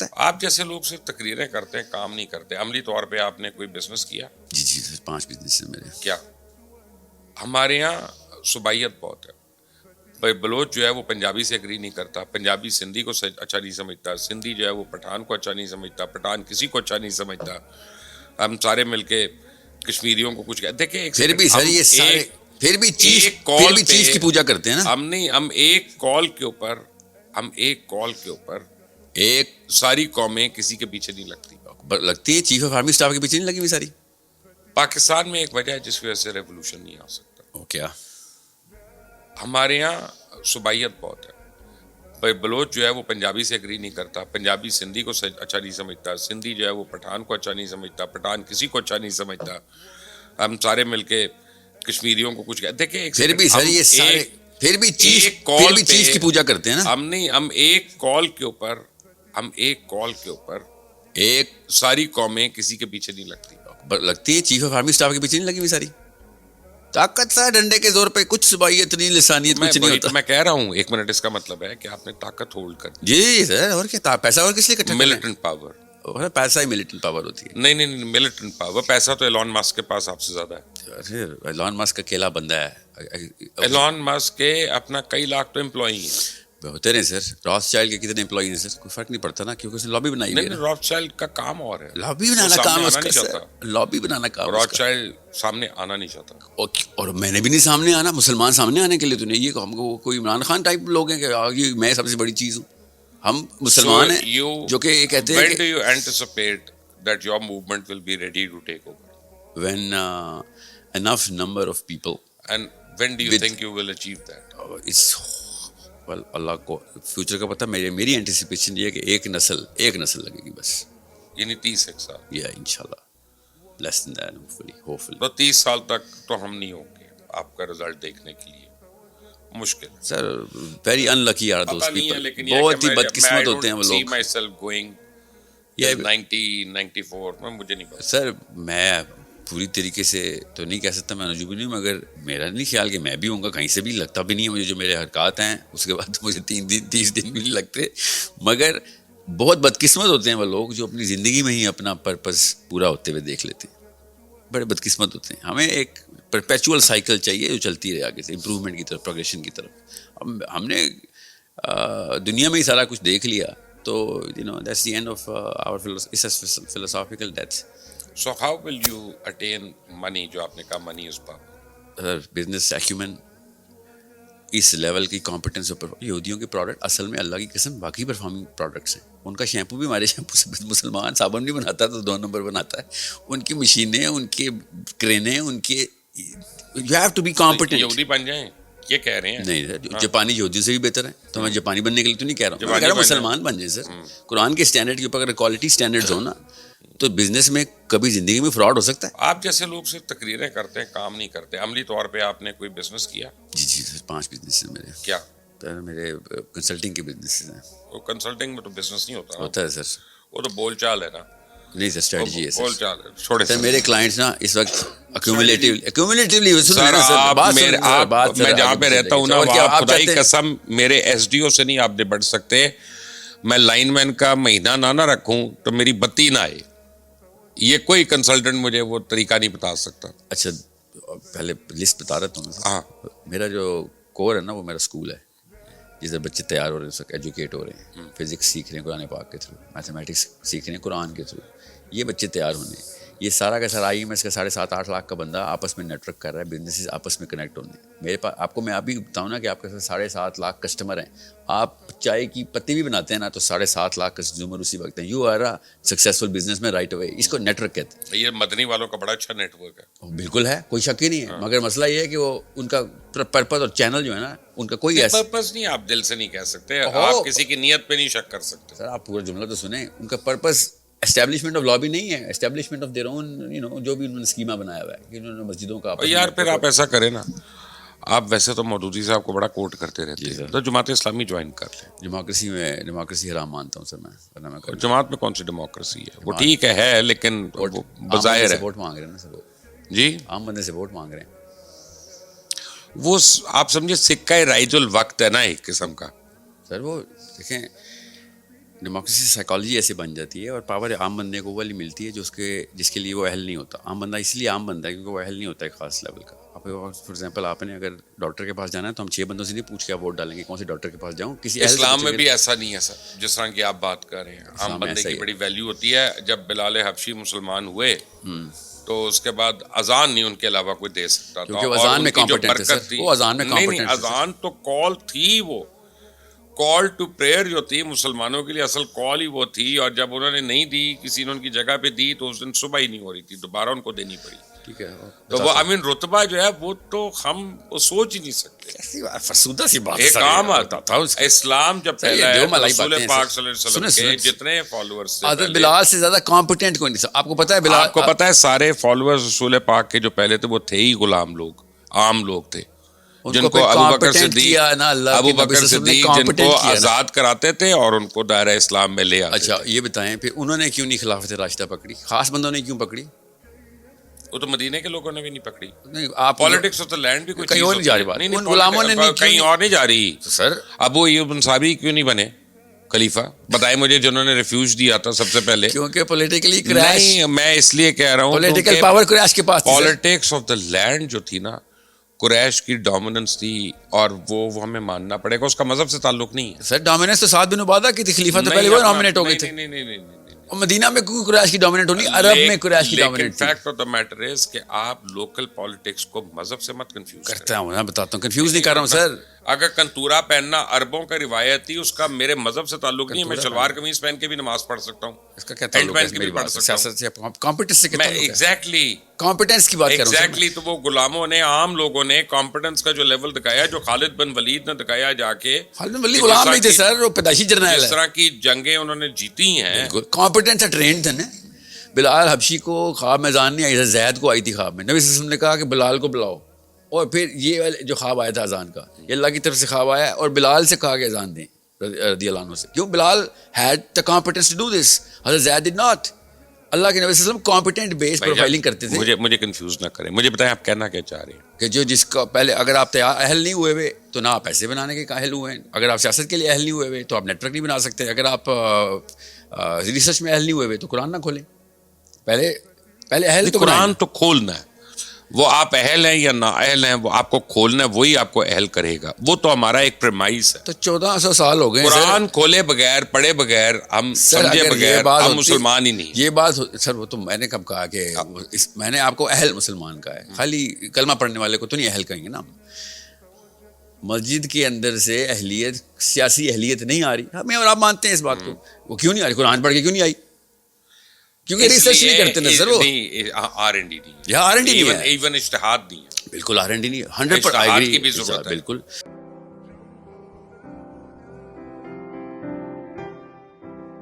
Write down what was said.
آپ جیسے لوگ صرف تقریریں کرتے ہیں، کام نہیں کرتے. عملی طور پہ آپ نے کوئی بزنس کیا؟ جی سر 5 بزنس ہیں میرے. کیا؟ ہمارے یہاں صوبائیت بہت ہے. بھائی بلوچ جو ہے وہ پنجابی سے اگری نہیں کرتا، پنجابی سندھی کو اچھا نہیں سمجھتا، سندھی جو ہے وہ پٹھان کو اچھا نہیں سمجھتا، پٹھان کسی کو اچھا نہیں سمجھتا. ہم سارے مل کے کشمیریوں کو کچھ دیکھیں ایک پھر بھی سر یہ سارے پھر بھی چیف کی پوجا کرتے ہیں نا. ہم ایک کال کے اوپر ایک ساری قومیں کسی کے پیچھے نہیں لگتی. لگتی ہے چیف آف آرمی اسٹاف کے پیچھے نہیں لگی ہوئی ساری. پاکستان میں ایک وجہ ہے جس کی وجہ سے ریولوشن نہیں آ سکتا. وہ کیا؟ ہمارے یہاں صوبائیت بہت ہے. بھائی بلوچ جو ہے وہ پنجابی سے اگری نہیں کرتا، پنجابی سندھی کو اچھا نہیں سمجھتا، سندھی جو ہے وہ پٹھان کو اچھا نہیں سمجھتا، پٹھان کسی کو اچھا نہیں سمجھتا. ہم سارے مل کے کشمیریوں کو کچھ دیکھیں ایک پھر بھی سر یہ سارے پھر بھی چیف کی پوجا کرتے ہیں نا. ہم ایک کال کے اوپر ایک ساری قومیں کسی کے پیچھے نہیں لگتی. لگتی ہے چیف آف آرمی اسٹاف کے پیچھے نہیں لگی ہوئی ساری. طاقت سا ڈنڈے کے زور پہ کچھ صوبائیت نہیں، لسانیت کچھ نہیں ہوتا. میں کہہ رہا ہوں 1 منٹ، اس کا مطلب ہے کہ آپ نے طاقت ہولڈ کر دی. جی سر، اور کیا پیسہ اور کس لیے اکٹھا؟ Militant power. پیسہ ہی ملیٹنٹ پاور ہوتی ہے. نہیں ملیٹنٹ پاور. پیسہ تو ایلون ماسک کے پاس آپ سے زیادہ ہے. ارے ایلون ماسک کا اکیلا بندہ ہے. ایلون ماسک کے اپنا کئی لاکھ تو امپلائی ہیں. ہوتے رہے سر. راس چائلڈ کے کتنے امپلائی ہیں سر؟ کوئی فرق نہیں پڑتا نا، کیونکہ اس نے لابی بنائی ہے. نہیں، راس چائلڈ کا کام اور ہے. لابی بنانا کام اس کا سر. لابی بنانا کام. راس چائلڈ سامنے آنا نہیں چاہتا. اور میں نے بھی نہیں سامنے آنا. مسلمان سامنے آنے کے لیے تو نہیں. یہ ہم کو کوئی عمران خان ٹائپ لوگ ہیں کہ میں سب سے بڑی چیز ہوں. ہم مسلمان ہیں جو کہ یہ کہتے ہیں. When do you anticipate that your movement will be ready to take over? When enough number of people. And when do you think you will achieve that? اللہ کو فیوچر کا پتہ. میری انٹیسپیشن یہ ہے کہ ایک نسل لگے گی بس. یعنی 30 سال. یا انشاءاللہ لیس دین دیٹ ہوپفلی. تو 30 سال تک تو ہم نہیں ہوں گے آپ کا رزلٹ دیکھنے کے لیے. مشکل sir. Very unlucky are those people. بہت ہی بدقسمت ہوتے ہیں وہ لوگ. مائی سیلف گوئنگ 90-94 میں مجھے نہیں پتا سر. میں پوری طریقے سے تو نہیں کہہ سکتا میں نجومی نہیں ہوں، مگر میرا نہیں خیال کہ میں بھی ہوں گا. کہیں سے بھی لگتا بھی نہیں ہے مجھے. جو میرے حرکات ہیں اس کے بعد مجھے 30 دن بھی نہیں لگتے. مگر بہت بدقسمت ہوتے ہیں وہ لوگ جو اپنی زندگی میں ہی اپنا پرپز پورا ہوتے ہوئے دیکھ لیتے ہیں. بڑے بدقسمت ہوتے ہیں. ہمیں ایک پرپیچول سائیکل چاہیے جو چلتی رہے آگے سے، امپرومنٹ کی طرف، پروگریشن کی طرف. ہم نے دنیا میں ہی سارا کچھ دیکھ لیا تو that's the end of our philosophical death. So how will you attain money? جو آپ نے کہا money is power. Business acumen اس لیول کی کمپٹنس پر. یہودیوں کے پروڈکٹ اصل میں اللہ کی قسم واقعی پرفارمنگ پروڈکٹس ہیں. ان کا شیمپو بھی ہمارے شیمپو سے مسلمان صابن بھی بناتا ہے تو 2 نمبر بناتا ہے. ان کی مشینیں، ان کے کرینیں، ان کے you have to be competent. یہودی بن جائیں یہ کہہ رہے ہیں؟ نہیں، جاپانی یہودیوں سے بھی بہتر ہے. تو میں جاپانی بننے کے لیے تو نہیں کہہ رہا ہوں، میں کہہ رہا ہوں مسلمان بن جائیں سر. قرآن کے اسٹینڈرڈ کے اوپر اگر کوالٹی اسٹینڈرڈز ہو نا تو بزنس میں کبھی زندگی میں فراڈ ہو سکتا ہے. آپ جیسے لوگ صرف تقریریں کرتے ہیں، کام نہیں کرتے. عملی طور پہ آپ نے کوئی بزنس کیا؟ جی سر 5 بزنس ہیں میرے. کیا؟ میرے کنسلٹنگ کے بزنس ہیں. وہ کنسلٹنگ میں تو بزنس نہیں ہوتا ہے سر. وہ تو بول چال ہے نا. نہیں سر اسٹریٹجی ہے بول چال ہے. چھوڑے سر. میرے کلائنٹس نا اس وقت اکیومولیٹیولی میں جہاں پہ رہتا ہوں نا وہاں خدا کی قسم میرے ایس ڈی او سے نہیں آپ نپٹ سکتے. میں لائن مین کا مہینہ نہ رکھوں تو میری بتی نہ آئے. یہ کوئی کنسلٹنٹ مجھے وہ طریقہ نہیں بتا سکتا. اچھا پہلے لسٹ بتا رہا ہوں. ہاں میرا جو کور ہے نا وہ میرا اسکول ہے جس سے بچے تیار ہو رہے ہیں، ایجوکیٹ ہو رہے ہیں، فزکس سیکھ رہے ہیں قرآن پاک کے تھرو، میتھمیٹکس سیکھ رہے ہیں قرآن کے تھرو. یہ بچے تیار ہونے. یہ سارا کا سارا IMS کا 7.5-8 لاکھ کا بندہ آپس میں نیٹ ورک کر رہا ہے. بزنس آپس میں کنیکٹ ہونے. میرے پاس آپ کو میں ابھی بتاؤں نا کہ آپ کے ساتھ 7.5 لاکھ کسٹمر ہیں. آپ چائے کی پتی بھی بناتے ہیں نا تو 7.5 لاکھ کنزیومر اسی وقت ہیں. You are a successful businessman right away. اس کو نیٹ ورک کہتے ہیں. یہ مدنی والوں کا بڑا اچھا نیٹ ورک ہے. بالکل ہے، کوئی شک ہی نہیں ہے. مگر مسئلہ یہ ہے کہ وہ ان کا پرپز اور چینل جو ہے نا ان کا کوئی ایسا پرپز نہیں. آپ دل سے نہیں کہہ سکتے، آپ کسی کی نیت پہ نہیں شک کر سکتے. سر آپ پورا جملہ تو سنیں. ان کا پرپز اسٹیبلشمنٹ آف لابی نہیں ہے، اسٹیبلشمنٹ آف دیئر اون جو بھی انہوں نے اسکیما بنایا ہوا ہے کہ انہوں نے مسجدوں کا. یار پھر آپ ایسا کریں نا، آپ ویسے تو مودودی صاحب کو بڑا کوٹ کرتے رہتے ہیں تو جماعت اسلامی جوائن کر لیں. ڈیموکریسی حرام مانتا ہوں سر میں. جماعت میں کون سی ڈیموکریسی ہے؟ وہ ٹھیک ہے لیکن بظاہر ہے ووٹ مانگ رہے ہیں نا سر. جی عام بندے سے ووٹ مانگ رہے ہیں. وہ آپ سمجھے سکہ رائج الوقت ہے نا ایک قسم کا. سر وہ دیکھیں ڈیموکریسی سائیکالوجی ایسے بن جاتی ہے اور پاور عام بندے کو وہ والی ملتی ہے جس کے لیے وہ اہل نہیں ہوتا. عام بندہ اس لیے عام بندہ ہے کیونکہ وہ اہل نہیں ہوتا ایک خاص لیول کا. آپ فار ایگزامپل آپ نے اگر ڈاکٹر کے پاس جانا ہے تو ہم 6 بندوں سے نہیں پوچھ کے آپ ووٹ ڈالیں گے کون سے ڈاکٹر کے پاس جاؤں. کسی اسلام میں بھی ایسا نہیں ہے سر, جس طرح کی آپ بات کر رہے ہیں. عام بندے کی بڑی ویلیو ہوتی ہے. جب بلال حبشی مسلمان ہوئے تو اس کے بعد اذان نہیں ان کے علاوہ کوئی دے سکتا تھا. کیونکہ اذان میں کمپٹنٹ تھے. وہ اذان میں نہیں, اذان تو کال تھی, وہ کال ٹو پریئر جو تھی مسلمانوں کے لیے اصل کال ہی وہ تھی. اور جب انہوں نے نہیں دی, کسی نے ان کی جگہ پہ دی, تو اس دن صبح ہی نہیں ہو رہی تھی, دوبارہ ان کو دینی پڑی. ٹھیک ہے, تو وہ امین رتبہ جو ہے وہ تو ہم سوچ ہی نہیں سکتے. ایسی فرسودہ سی بات ایک عام آتا تھا. اسلام جب پھیلا ہے رسول پاک صلی اللہ علیہ وسلم کے جتنے فالوورز تھے, حضرت بلال سے زیادہ کمپیٹنٹ کوئی نہیں تھا. آپ کو پتا ہے بلال, آپ کو پتا ہے سارے فالوورز رسول پاک کے جو پہلے تھے وہ تھے ہی غلام لوگ, عام لوگ تھے, جن کو ابو بکر صدیق جن کو آزاد کراتے تھے اور ان کو دائرہ اسلام میں لے آتے. اچھا یہ بتائیں پھر انہوں نے کیوں نہیں خلافت راشدہ پکڑی؟ خاص بندوں نے کیوں پکڑی؟ وہ تو مدینہ کے لوگوں نے بھی نہیں پکڑی. آپ پالیٹکس آف دا لینڈ بھی کوئی کہیں اور نہیں جا رہی بات. نہیں, غلاموں نے کہیں اور نہیں جا رہی. سر ابو ایوب انصاری کیوں نہیں بنے خلیفہ؟ بتائیں مجھے, جنہوں نے ریفیوج دیا تھا سب سے پہلے. کیونکہ پولیٹیکلی کریش. نہیں, میں اس لیے کہہ رہا ہوں پولیٹیکل پاور کریش کے پاس. پالیٹکس آف دا لینڈ جو تھی نا, قریش کی ڈومیننس تھی, اور وہ ہمیں ماننا پڑے گا. اس کا مذہب سے تعلق نہیں ہے. سر ڈومیننس تو سعد بن عبادہ کی تھی, خلیفہ تو پہلے وہ نامینیٹ ہو گئے تھے. نہیں, مدینہ میں کوئی قریش کی ڈومیننٹ ہونی, عرب میں قریش کی ڈومیننٹ تھی. Fact of the matter is کہ آپ لوکل پالیٹکس کو مذہب سے مت کنفیوز کرتا ہوں. میں بتاتا ہوں, کنفیوز نہیں کر رہا ہوں سر. اگر کنتورا پہننا عربوں کا روایت تھی, اس کا میرے مذہب سے تعلق نہیں ہے. میں شلوار قمیص پہن کے بھی نماز پڑھ سکتا ہوں. اس کا کیا تعلق ہے میری بات سے؟ سیاست سے, کمپیٹنس سے کیا تعلق ہے؟ ایگزیکٹلی کمپیٹنس کی بات کر رہا ہوں. ایگزیکٹلی. تو وہ غلاموں نے, عام لوگوں نے کمپیٹنس کا جو لیول دکھایا, جو خالد بن ولید نے دکھایا جا کے. خالد بن ولید غلام نہیں تھے سر, وہ پیدائشی جرنیل ہے. اس طرح کی جنگیں انہوں نے جیتی ہیں. کمپیٹنس سے ٹرینڈ تھے نا. بلال حبشی کو خواب میں اذان نہیں آئی, زید کو آئی تھی خواب میں. نبی صلی اللہ علیہ وسلم نے کہا کہ بلال کو بلاؤ, اور پھر یہ جو خواب آیا تھا اذان کا, یہ اللہ کی طرف سے خواب آیا, اور بلال سے کہا کہ اذان دیں رضی اللہ عنہ سے. کیوں؟ بلال had the competence to do this, حضرت زید did not. اللہ کے نبی صلی اللہ علیہ وسلم کمپیٹنٹ بیس پروفائلنگ کرتے تھے. مجھے کنفیوز نہ کریں, مجھے بتائیں آپ کہنا کیا چاہ رہے ہیں. کہ جس کا پہلے اگر آپ اہل نہیں ہوئے ہوئے تو نہ آپ پیسے بنانے کے اہل ہوئے ہیں. اگر آپ سیاست کے لیے اہل نہیں ہوئے ہوئے تو آپ نیٹ ورک نہیں بنا سکتے. اگر آپ ریسرچ میں اہل نہیں ہوئے ہوئے تو قرآن نہ کھولیں. پہلے اہل تو قرآن تو کھولنا ہے. وہ آپ اہل ہیں یا نا اہل ہیں, وہ آپ کو کھولنا ہے, وہی آپ کو اہل کرے گا. وہ تو ہمارا ایک پرمائز ہے. تو 1400 سال ہو گئے قرآن کھولے بغیر, پڑھے بغیر, ہم سمجھے بغیر ہم مسلمان ہی نہیں. یہ بات سر, وہ تو میں نے کب کہا کہ میں نے آپ کو اہل مسلمان کہا ہے. خالی کلمہ پڑھنے والے کو تو نہیں اہل کہیں گے نا. مسجد کے اندر سے اہلیت, سیاسی اہلیت نہیں آ رہی. ہمیں اور آپ مانتے ہیں اس بات کو. وہ کیوں نہیں آ رہی؟ قرآن پڑھ کے کیوں نہیں آئی؟ کیونکہ ریسرچ نہیں کرتے نا سر. وہ R&D نہیں, R&D نہیں ہے, ایون اجتہاد نہیں ہے. بالکل R&D نہیں ہے. 100% کی بھی ضرورت ہے. بالکل.